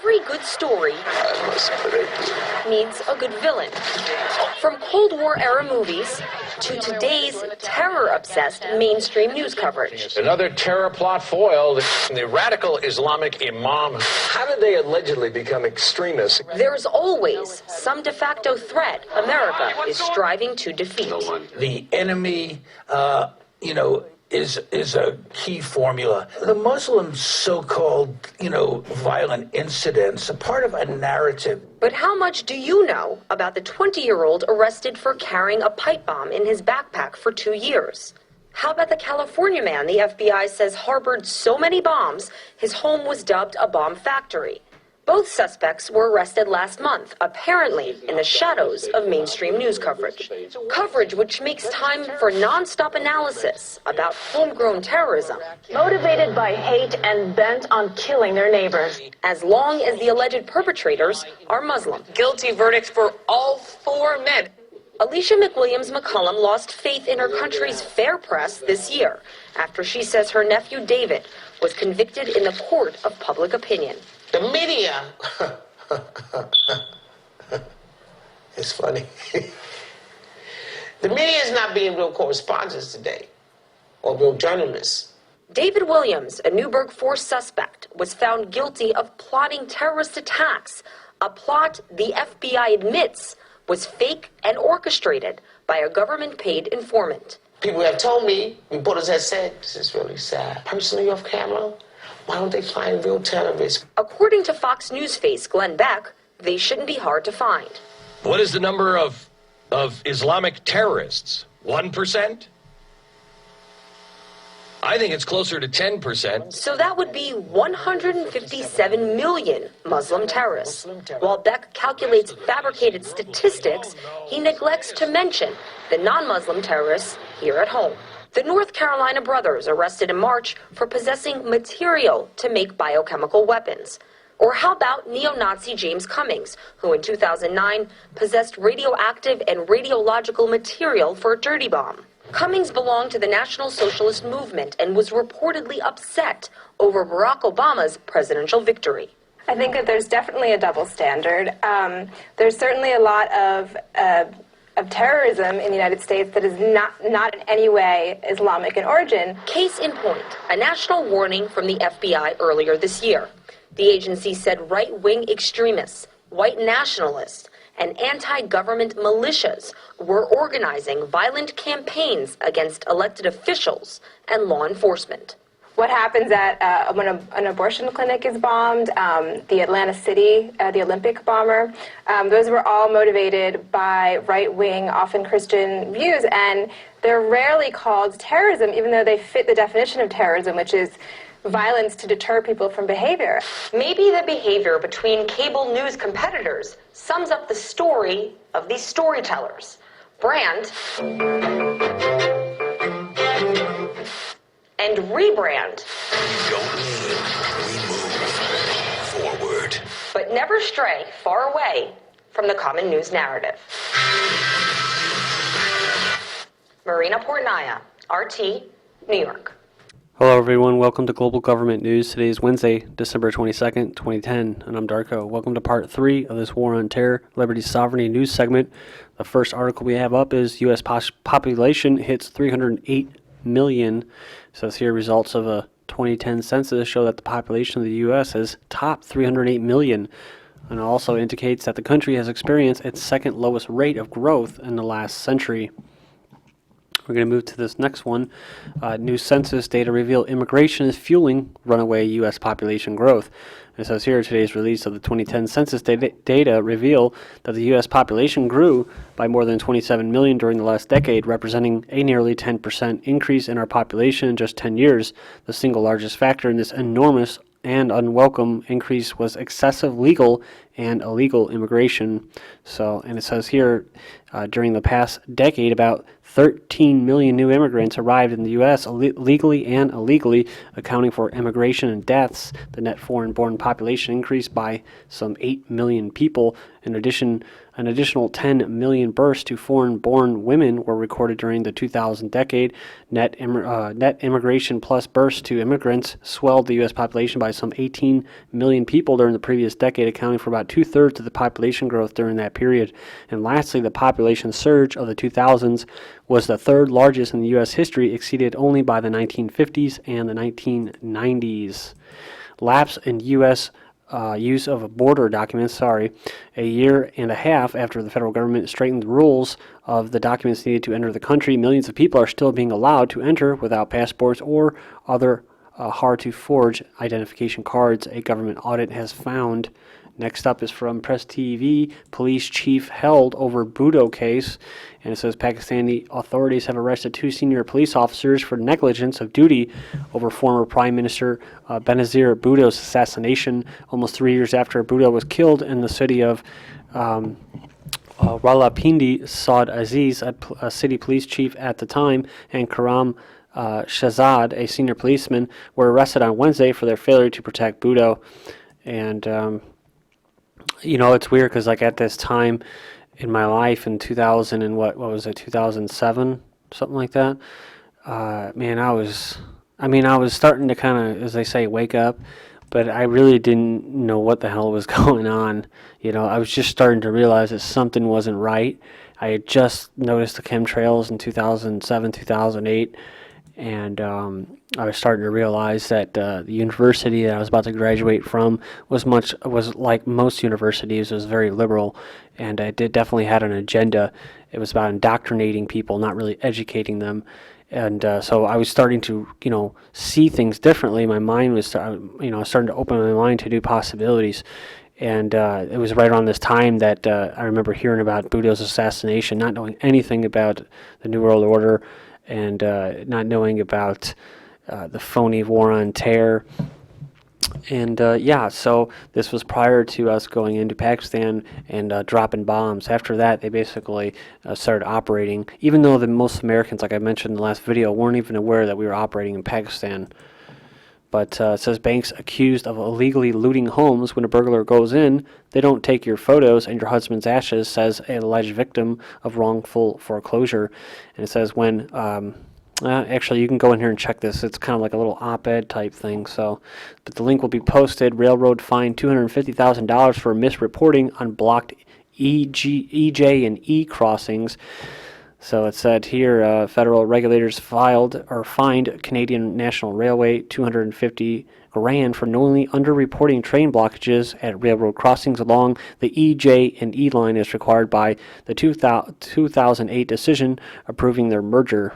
every good story needs a good villain. From Cold War-era movies to today's terror-obsessed mainstream news coverage. Another terror plot foiled. The radical Islamic imam. How did they allegedly become extremists? There's always some de facto threat America is striving to defeat. The enemy, is a key formula. The Muslim so-called, violent incidents are part of a narrative. But how much do you know about the 20-year-old arrested for carrying a pipe bomb in his backpack for 2 years? How about the California man the FBI says harbored so many bombs, his home was dubbed a bomb factory? Both suspects were arrested last month, apparently in the shadows of mainstream news coverage. Coverage which makes time for non-stop analysis about homegrown terrorism. Motivated by hate and bent on killing their neighbors. As long as the alleged perpetrators are Muslim. Guilty verdicts for all 4 men. Alicia McWilliams-McCullum lost faith in her country's fair press this year after she says her nephew David was convicted in the court of public opinion. The media. It's funny. The media is not being real correspondents today, or real journalists. David Williams, a Newburgh 4 suspect, was found guilty of plotting terrorist attacks, a plot the FBI admits was fake and orchestrated by a government-paid informant. People have told me, reporters have said, this is really sad. Personally off camera, why don't they find real terrorists? According to Fox News face Glenn Beck, they shouldn't be hard to find. What is the number of Islamic terrorists? 1%? I think it's closer to 10%. So that would be 157 million Muslim terrorists. While Beck calculates fabricated statistics, he neglects to mention the non-Muslim terrorists here at home. The North Carolina brothers arrested in March for possessing material to make biochemical weapons. Or how about neo-Nazi James Cummings, who in 2009 possessed radioactive and radiological material for a dirty bomb? Cummings belonged to the National Socialist Movement and was reportedly upset over Barack Obama's presidential victory. I think that there's definitely a double standard. There's certainly a lot of terrorism in the United States that is not in any way Islamic in origin. Case in point, a national warning from the FBI earlier this year. The agency said right-wing extremists, white nationalists, and anti-government militias were organizing violent campaigns against elected officials and law enforcement. What happens at when an abortion clinic is bombed, the Atlanta City, the Olympic bomber, those were all motivated by right-wing, often Christian views, and they're rarely called terrorism, even though they fit the definition of terrorism, which is violence to deter people from behavior. Maybe the behavior between cable news competitors sums up the story of these storytellers. Brand and rebrand. We don't lean, we move forward. But never stray far away from the common news narrative. Marina Portnaya, RT, New York. Hello everyone, welcome to Global Government News. Today is Wednesday, December 22nd, 2010, and I'm Darko. Welcome to part 3 of this War on Terror, Liberty, Sovereignty news segment. The first article we have up is U.S. population hits 308 million. It says here results of a 2010 census show that the population of the U.S. has topped 308 million, and it also indicates that the country has experienced its second lowest rate of growth in the last century. We're going to move to this next one. New census data reveal immigration is fueling runaway U.S. population growth. It says here today's release of the 2010 census data reveal that the U.S. population grew by more than 27 million during the last decade, representing a nearly 10% increase in our population in just 10 years. The single largest factor in this enormous and unwelcome increase was excessive legal and illegal immigration. And it says here, during the past decade, about 13 million new immigrants arrived in the U.S. legally and illegally, accounting for immigration and deaths. The net foreign-born population increased by some 8 million people. In addition, an additional 10 million births to foreign-born women were recorded during the 2000 decade. Net immigration plus births to immigrants swelled the U.S. population by some 18 million people during the previous decade, accounting for about two-thirds of the population growth during that period. And lastly, the population surge of the 2000s was the third largest in the U.S. history, exceeded only by the 1950s and the 1990s. Lapse in U.S. Use of border documents, a year and a half after the federal government straightened the rules of the documents needed to enter the country, millions of people are still being allowed to enter without passports or other hard-to-forge identification cards, a government audit has found. Next up is from Press TV. Police chief held over Bhutto case. And it says Pakistani authorities have arrested 2 senior police officers for negligence of duty over former Prime Minister Benazir Bhutto's assassination almost 3 years after Bhutto was killed in the city of Rawalpindi. Saud Aziz, a city police chief at the time, and Karam Shahzad, a senior policeman, were arrested on Wednesday for their failure to protect Bhutto. And it's weird because like at this time in my life in 2000 and what was it, 2007, something like that, I was starting to kind of, as they say, wake up, but I really didn't know what the hell was going on. I was just starting to realize that something wasn't right. I had just noticed the chemtrails in 2007, 2008, and I was starting to realize that the university that I was about to graduate from was like most universities, was very liberal, and it definitely had an agenda. It was about indoctrinating people, not really educating them. And so I was starting to, see things differently. My mind was, starting to open my mind to new possibilities. And it was right around this time that I remember hearing about Bhutto's assassination, not knowing anything about the New World Order, and not knowing about the phony war on terror. And so this was prior to us going into Pakistan and dropping bombs. After that, they basically started operating, even though most Americans, like I mentioned in the last video, weren't even aware that we were operating in Pakistan. But it says banks accused of illegally looting homes. When a burglar goes in, they don't take your photos and your husband's ashes, says an alleged victim of wrongful foreclosure. And it says when, actually you can go in here and check this. It's kind of like a little op-ed type thing. But the link will be posted. Railroad fined $250,000 for misreporting on blocked EJ and E crossings. So it said here, federal regulators fined Canadian National Railway $250,000 for knowingly underreporting train blockages at railroad crossings along the EJ and E line as required by the 2008 decision approving their merger.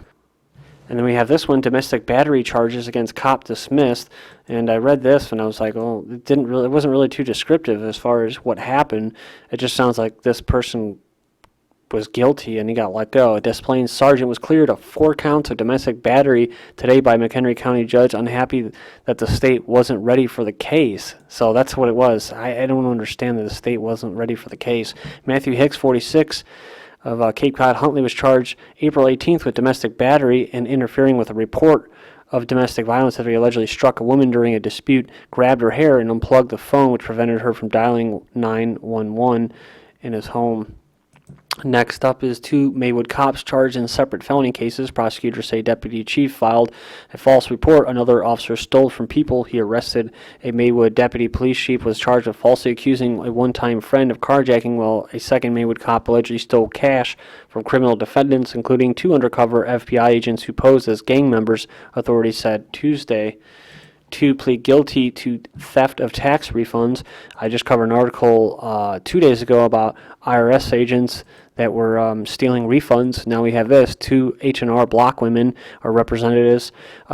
And then we have this one, domestic battery charges against cop dismissed. And I read this and I was like, oh, it wasn't really too descriptive as far as what happened. It just sounds like this person was guilty and he got let go. A Des Plaines sergeant was cleared of 4 counts of domestic battery today by McHenry County judge, unhappy that the state wasn't ready for the case. So that's what it was. I don't understand that the state wasn't ready for the case. Matthew Hicks, 46, of Cape Cod Huntley, was charged April 18th with domestic battery and interfering with a report of domestic violence after he allegedly struck a woman during a dispute, grabbed her hair, and unplugged the phone, which prevented her from dialing 911 in his home. Next up is 2 Maywood cops charged in separate felony cases. Prosecutors say Deputy Chief filed a false report another officer stole from people he arrested. A Maywood Deputy Police Chief was charged with falsely accusing a one-time friend of carjacking, while a second Maywood cop allegedly stole cash from criminal defendants, including 2 undercover FBI agents who posed as gang members, authorities said Tuesday. 2 plead guilty to theft of tax refunds. I just covered an article 2 days ago about IRS agents that were stealing refunds. Now we have this. 2 H&R Block women are representatives.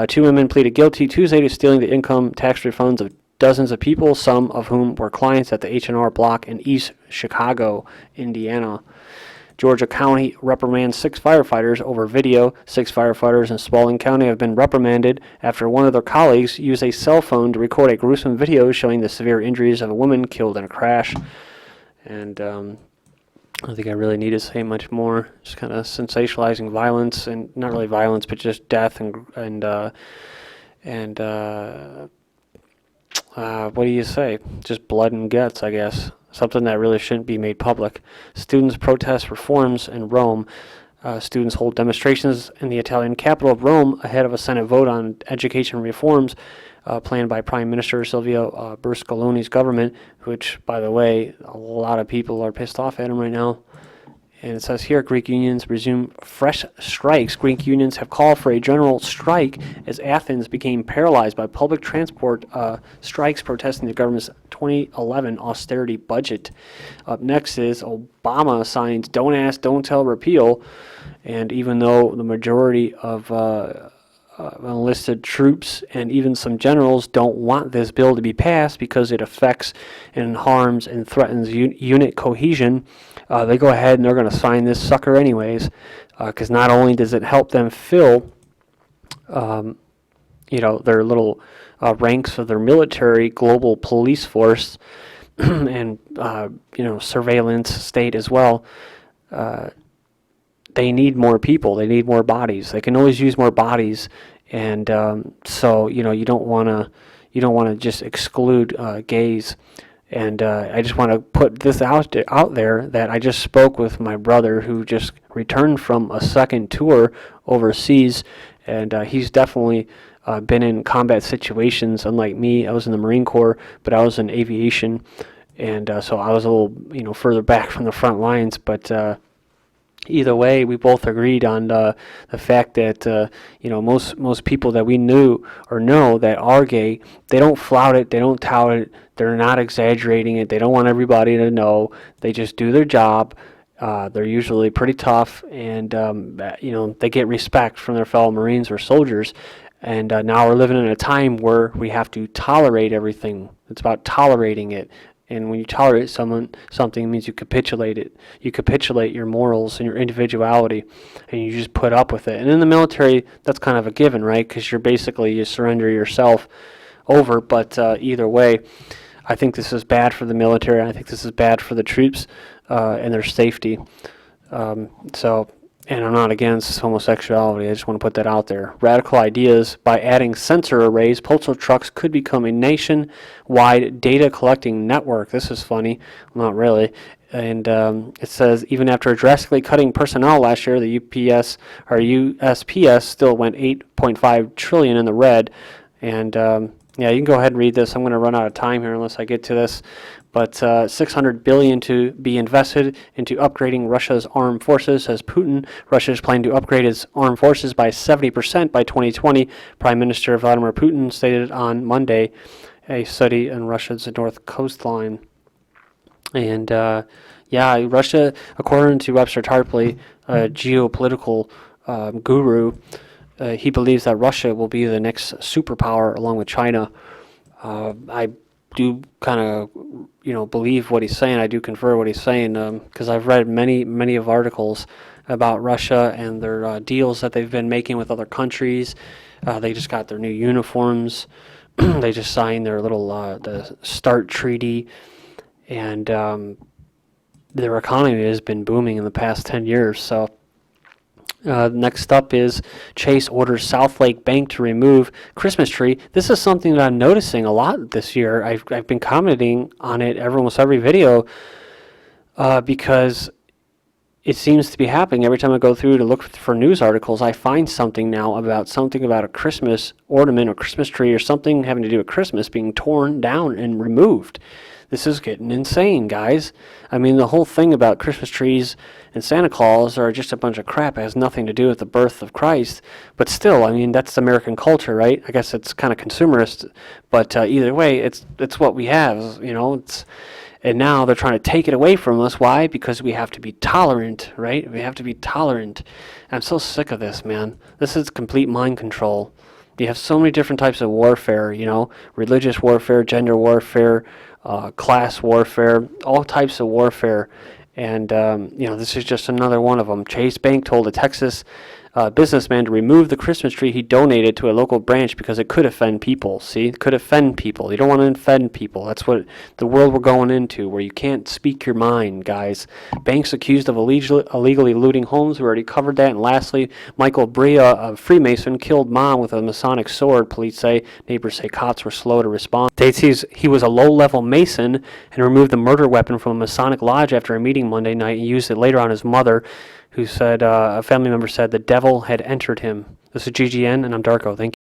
2 women pleaded guilty Tuesday to stealing the income tax refunds of dozens of people, some of whom were clients at the H&R Block in East Chicago, Indiana. Georgia County reprimands 6 firefighters over video. 6 firefighters in Spalding County have been reprimanded after one of their colleagues used a cell phone to record a gruesome video showing the severe injuries of a woman killed in a crash. And I don't think I really need to say much more. Just kind of sensationalizing violence, and not really violence, but just death and what do you say? Just blood and guts, I guess. Something that really shouldn't be made public. Students protest reforms in Rome. Students hold demonstrations in the Italian capital of Rome ahead of a Senate vote on education reforms planned by Prime Minister Silvio Berlusconi's government, which, by the way, a lot of people are pissed off at him right now. And it says here, Greek unions resume fresh strikes. Greek unions have called for a general strike as Athens became paralyzed by public transport strikes protesting the government's 2011 austerity budget. Up next is Obama signs Don't Ask, Don't Tell repeal. And even though the majority of enlisted troops and even some generals don't want this bill to be passed because it affects and harms and threatens unit cohesion, they go ahead and they're going to sign this sucker anyways, because not only does it help them fill their little ranks of their military global police force and surveillance state as well, they need more people. They need more bodies. They can always use more bodies, and so you don't want to just exclude gays. And I just want to put this out there that I just spoke with my brother who just returned from a second tour overseas, and he's definitely been in combat situations. Unlike me, I was in the Marine Corps, but I was in aviation, and so I was a little further back from the front lines, but. Either way, we both agreed on the fact that most people that we knew or know that are gay, they don't flout it, they don't tout it, they're not exaggerating it, they don't want everybody to know. They just do their job. They're usually pretty tough, and they get respect from their fellow Marines or soldiers. And now we're living in a time where we have to tolerate everything. It's about tolerating it. And when you tolerate something, it means you capitulate it. You capitulate your morals and your individuality, and you just put up with it. And in the military, that's kind of a given, right? Because you surrender yourself over. But either way, I think this is bad for the military. I think this is bad for the troops and their safety. And I'm not against homosexuality. I just want to put that out there. Radical ideas. By adding sensor arrays, postal trucks could become a nationwide data collecting network. This is funny. Not really. And it says, even after drastically cutting personnel last year, the USPS still went $8.5 trillion in the red. And you can go ahead and read this. I'm going to run out of time here unless I get to this. But $600 billion to be invested into upgrading Russia's armed forces, says Putin. Russia is planning to upgrade its armed forces by 70% by 2020. Prime Minister Vladimir Putin stated on Monday a study in Russia's north coastline. And Russia, according to Webster Tarpley, a geopolitical guru, he believes that Russia will be the next superpower along with China. I do kind of, believe what he's saying. I do confer what he's saying because I've read many of articles about Russia and their deals that they've been making with other countries. They just got their new uniforms. They just signed their little the START treaty, and their economy has been booming in the past 10 years. So. Next up is Chase orders South Lake Bank to remove Christmas tree. This is something that I'm noticing a lot this year. I've been commenting on it almost every video because it seems to be happening. Every time I go through to look for news articles, I find something now about a Christmas ornament or Christmas tree or something having to do with Christmas being torn down and removed. This is getting insane, guys. I mean, the whole thing about Christmas trees and Santa Claus are just a bunch of crap. It has nothing to do with the birth of Christ. But still, I mean, that's American culture, right? I guess it's kind of consumerist. But either way, it's what we have, and now they're trying to take it away from us. Why? Because we have to be tolerant, right? We have to be tolerant. I'm so sick of this, man. This is complete mind control. You have so many different types of warfare, religious warfare, gender warfare, class warfare, all types of warfare. And, this is just another one of them. Chase Bank told a Texas businessman to remove the Christmas tree he donated to a local branch because it could offend people. See, it could offend people. You don't want to offend people. That's what the world we're going into, where you can't speak your mind, guys. Banks accused of illegally looting homes. We already covered that. And lastly, Michael Brea, a Freemason, killed mom with a Masonic sword. Police say. Neighbors say cops were slow to respond. States he was a low-level Mason and removed the murder weapon from a Masonic lodge after a meeting Monday night and used it later on his mother, who said, a family member said the devil had entered him. This is GGN, and I'm Darko. Thank you.